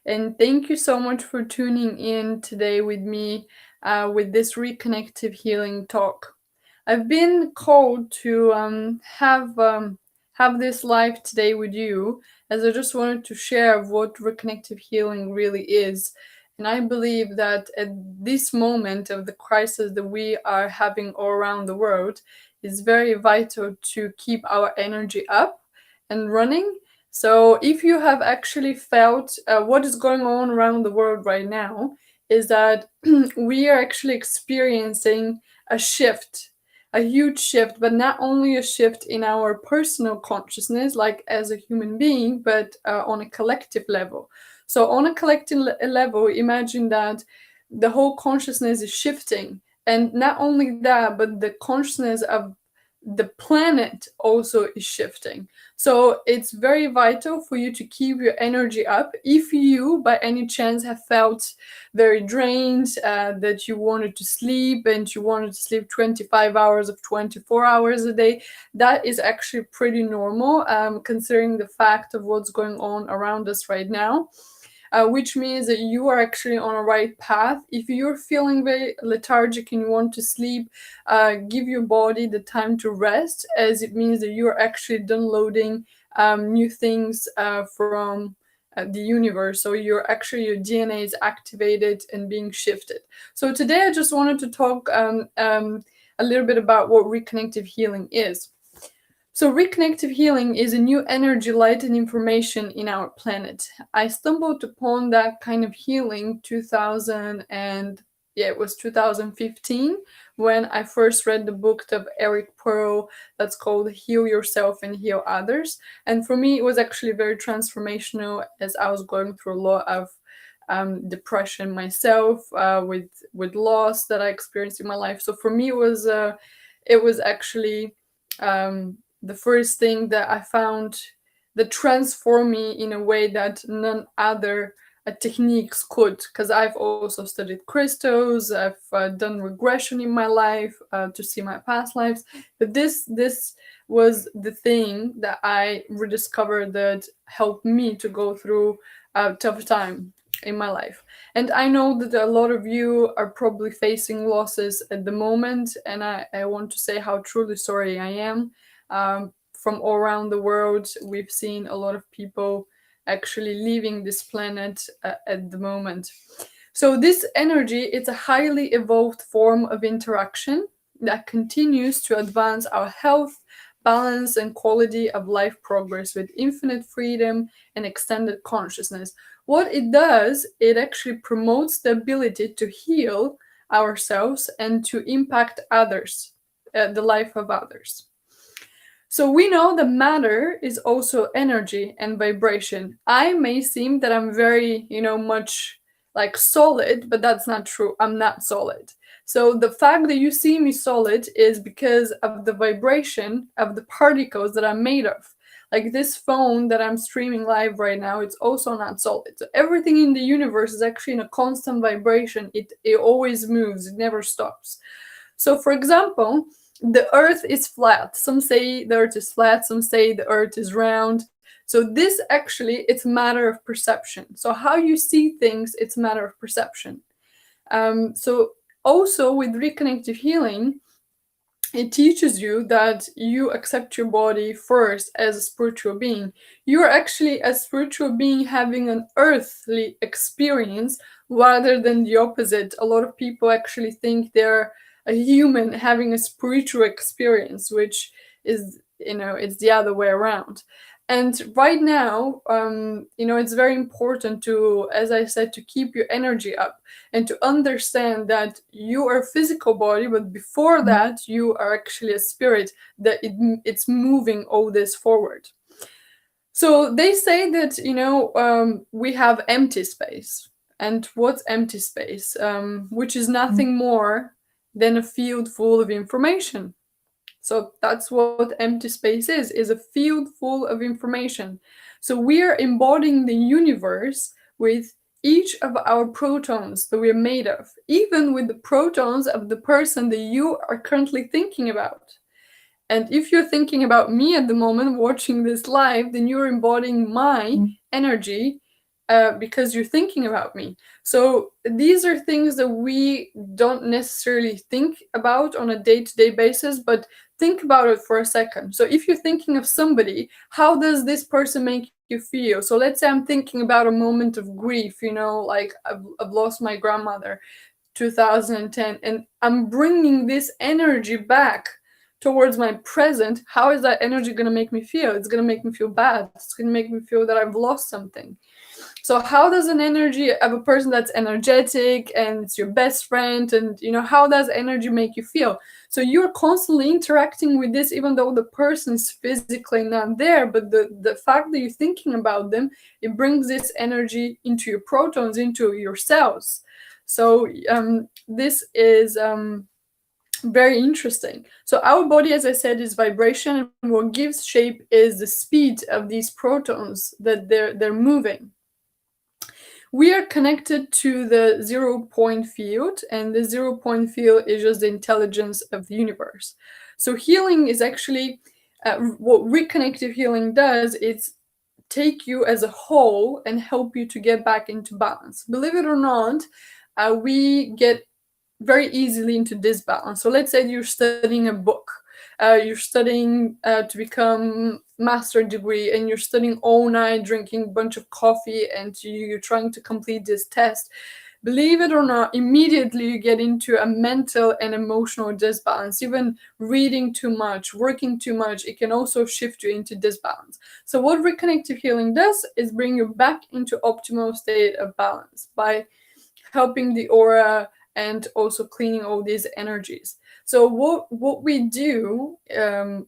And thank you so much for tuning in today with me with this Reconnective Healing talk. I've been called to have this live today with you, as I just wanted to share what Reconnective Healing really is. And I believe that at this moment of the crisis that we are having all around the world, is very vital to keep our energy up and running. So, if you have actually felt what is going on around the world right now, is that we are actually experiencing a shift, a huge shift, but not only a shift in our personal consciousness, like as a human being, but on a collective level. So, on a collective level, imagine that the whole consciousness is shifting. And not only that, but the consciousness of the planet also is shifting. So it's very vital for you to keep your energy up. If you, by any chance, have felt very drained, that you wanted to sleep and you wanted to sleep 25 hours of 24 hours a day, that is actually pretty normal, considering the fact of what's going on around us right now. Which means that you are actually on a right path. If you're feeling very lethargic and you want to sleep, give your body the time to rest, as it means that you're actually downloading new things from the universe. So your DNA is activated and being shifted. So today I just wanted to talk a little bit about what reconnective healing is. So, reconnective healing is a new energy, light, and information in our planet. I stumbled upon that kind of healing 2015 when I first read the book of Eric Pearl that's called Heal Yourself and Heal Others. And for me, it was actually very transformational as I was going through a lot of depression myself, with loss that I experienced in my life. So for me, it was actually the first thing that I found that transformed me in a way that none other techniques could. Because I've also studied crystals, I've done regression in my life to see my past lives, but this was the thing that I rediscovered that helped me to go through a tough time in my life. And I know that a lot of you are probably facing losses at the moment, and I want to say how truly sorry I am. From all around the world, we've seen a lot of people actually leaving this planet at the moment. So this energy, it's a highly evolved form of interaction that continues to advance our health, balance, and quality of life progress with infinite freedom and extended consciousness. What it does, it actually promotes the ability to heal ourselves and to impact others, the life of others. So we know that matter is also energy and vibration. I may seem that I'm very, much like solid, but that's not true. I'm not solid. So the fact that you see me solid is because of the vibration of the particles that I'm made of. Like this phone that I'm streaming live right now, it's also not solid. So everything in the universe is actually in a constant vibration. It always moves, it never stops. So for example, the earth is flat. Some say the earth is flat, some say the earth is round. So this actually, it's a matter of perception. So how you see things, it's a matter of perception. So also with reconnective healing, it teaches you that you accept your body first as a spiritual being. You are actually a spiritual being having an earthly experience rather than the opposite. A lot of people actually think they're a human having a spiritual experience, which is, it's the other way around. And right now, it's very important to, as I said, to keep your energy up and to understand that you are a physical body, but before that, you are actually a spirit that it's moving all this forward. So they say that, we have empty space. And what's empty space? Which is nothing more than a field full of information. So that's what empty space is a field full of information. So we are embodying the universe with each of our protons that we're made of, even with the protons of the person that you are currently thinking about. And if you're thinking about me at the moment watching this live, then you're embodying my energy because you're thinking about me. So these are things that we don't necessarily think about on a day-to-day basis, but think about it for a second. So if you're thinking of somebody, how does this person make you feel? So let's say I'm thinking about a moment of grief, like I've lost my grandmother 2010, and I'm bringing this energy back towards my present. How is that energy going to make me feel? It's going to make me feel bad. It's going to make me feel that I've lost something. So how does an energy of a person that's energetic and it's your best friend, and how does energy make you feel? So you're constantly interacting with this, even though the person's physically not there, but the fact that you're thinking about them, it brings this energy into your protons, into your cells. So this is very interesting. So our body, as I said, is vibration, and what gives shape is the speed of these protons that they're moving. We are connected to the 0 point field, and the 0 point field is just the intelligence of the universe. So healing is actually what reconnective healing does. It's take you as a whole and help you to get back into balance. Believe it or not, we get very easily into disbalance. So let's say you're studying a book, you're studying to become master degree, and you're studying all night, drinking a bunch of coffee, and you're trying to complete this test. Believe it or not, immediately you get into a mental and emotional disbalance. Even reading too much, working too much, it can also shift you into disbalance. So what reconnective healing does is bring you back into optimal state of balance by helping the aura and also cleaning all these energies. So what we do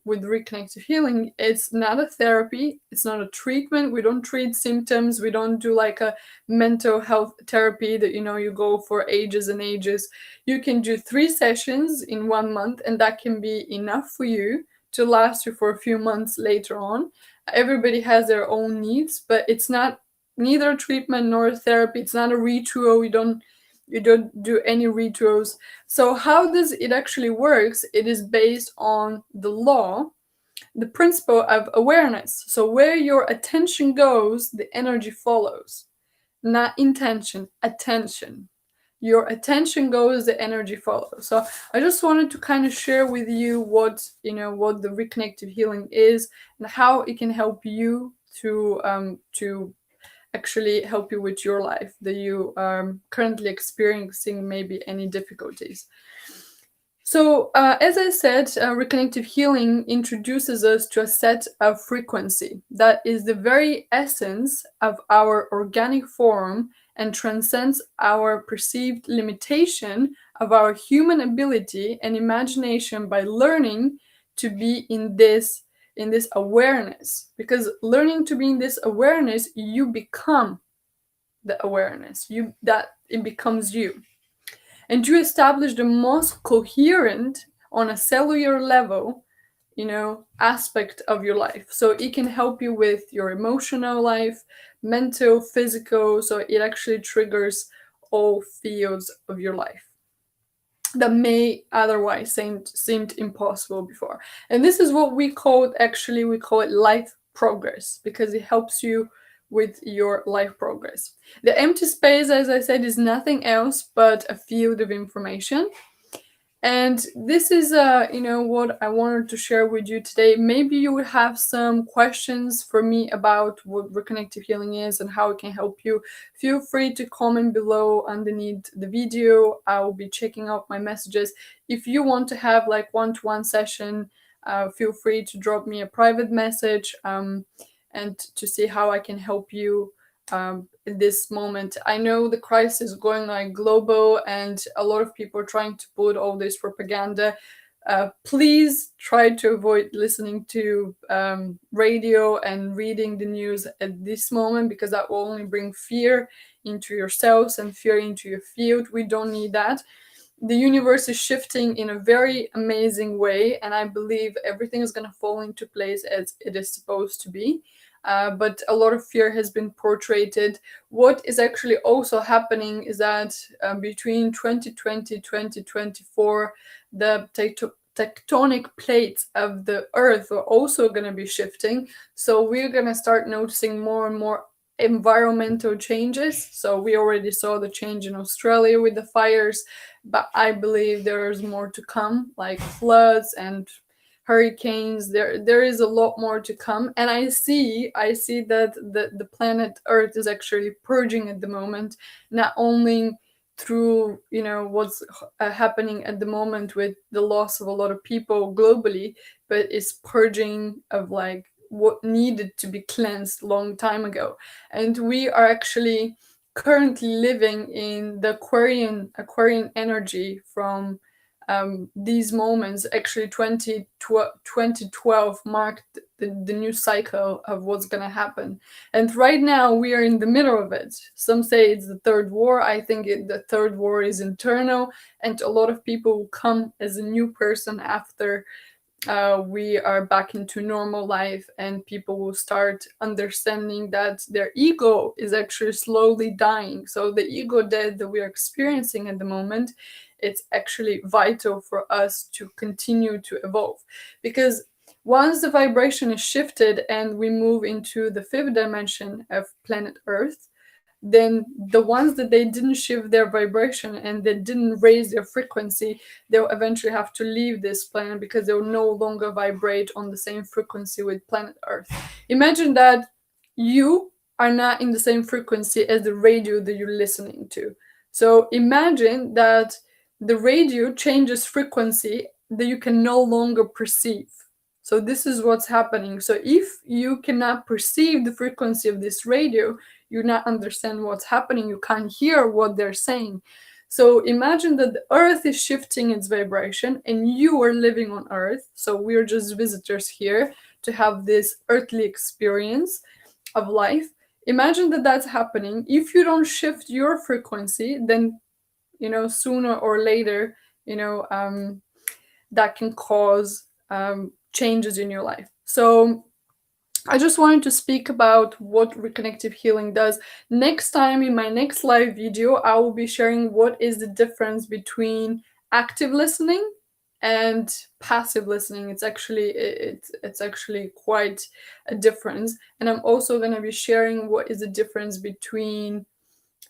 with reconnective healing, it's not a therapy, it's not a treatment. We don't treat symptoms. We don't do like a mental health therapy that you go for ages and ages. You can do 3 sessions in 1 month, and that can be enough for you to last you for a few months later on. Everybody has their own needs, but it's not neither a treatment nor a therapy. It's not a ritual. You don't do any rituals. So how does it actually works? It is based on the law, the principle of awareness. So where your attention goes, the energy follows. Not intention, attention. Your attention goes, the energy follows. So I just wanted to kind of share with you what the reconnective healing is and how it can help you to actually help you with your life that you are currently experiencing maybe any difficulties. So, as I said, reconnective healing introduces us to a set of frequency that is the very essence of our organic form and transcends our perceived limitation of our human ability and imagination by learning to be in this awareness. Because learning to be in this awareness, you become the awareness. That it becomes you, and you establish the most coherent on a cellular level aspect of your life. So it can help you with your emotional life, mental, physical. So it actually triggers all fields of your life that may otherwise seemed impossible before. And this is what we call it life progress, because it helps you with your life progress. The empty space, as I said, is nothing else but a field of information. And this is what I wanted to share with you today. Maybe you would have some questions for me about what reconnective healing is and how it can help you. Feel free to comment below underneath the video. I will be checking out my messages. If you want to have like one-to-one session, feel free to drop me a private message and to see how I can help you in this moment. I know the crisis is going like global, and a lot of people are trying to put all this propaganda. Please try to avoid listening to radio and reading the news at this moment, because that will only bring fear into yourselves and fear into your field. We don't need that. The universe is shifting in a very amazing way, and I believe everything is going to fall into place as it is supposed to be. But a lot of fear has been portrayed. What is actually also happening is that between 2020 2024, the tectonic plates of the earth are also going to be shifting. So we're going to start noticing more and more environmental changes. So we already saw the change in Australia with the fires, but I believe there's more to come, like floods and hurricanes. There is a lot more to come, and I see that the planet Earth is actually purging at the moment, not only through what's happening at the moment with the loss of a lot of people globally, but it's purging of like what needed to be cleansed long time ago. And we are actually currently living in the Aquarian energy from these moments. Actually 2012 marked the new cycle of what's going to happen, and right now we are in the middle of it. Some say it's the third war. I think the third war is internal, and a lot of people will come as a new person after we are back into normal life, and people will start understanding that their ego is actually slowly dying. So the ego death that we are experiencing at the moment, it's actually vital for us to continue to evolve, because once the vibration is shifted and we move into the fifth dimension of planet Earth, then the ones that they didn't shift their vibration and they didn't raise their frequency, they'll eventually have to leave this planet because they'll no longer vibrate on the same frequency with planet Earth. Imagine that you are not in the same frequency as the radio that you're listening to. So imagine that the radio changes frequency that you can no longer perceive. So this is what's happening. So if you cannot perceive the frequency of this radio, you not understand what's happening, you can't hear what they're saying. So imagine that the earth is shifting its vibration and you are living on earth. So we're just visitors here to have this earthly experience of life. Imagine that that's happening. If you don't shift your frequency, then sooner or later, that can cause changes in your life. So I just wanted to speak about what reconnective healing does. Next time, in my next live video, I will be sharing what is the difference between active listening and passive listening. It's actually quite a difference. And I'm also going to be sharing what is the difference between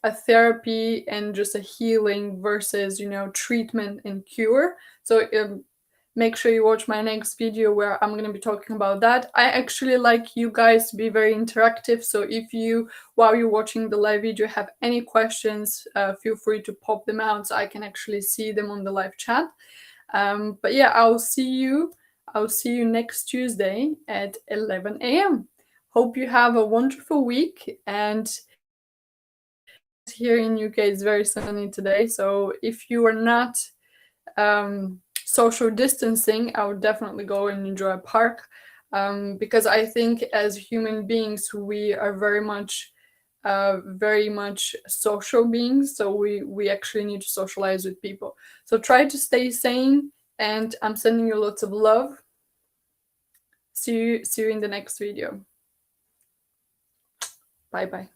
a therapy and just a healing versus treatment and cure. So make sure you watch my next video where I'm going to be talking about that. I actually like you guys to be very interactive, so if you, while you're watching the live video, have any questions, feel free to pop them out so I can actually see them on the live chat. But yeah, I'll see you next Tuesday at 11 a.m. Hope you have a wonderful week, and here in UK it's very sunny today, so if you are not social distancing, I would definitely go and enjoy a park, because I think as human beings we are very much social beings, so we actually need to socialize with people. So try to stay sane, and I'm sending you lots of love. See you in the next video. Bye bye.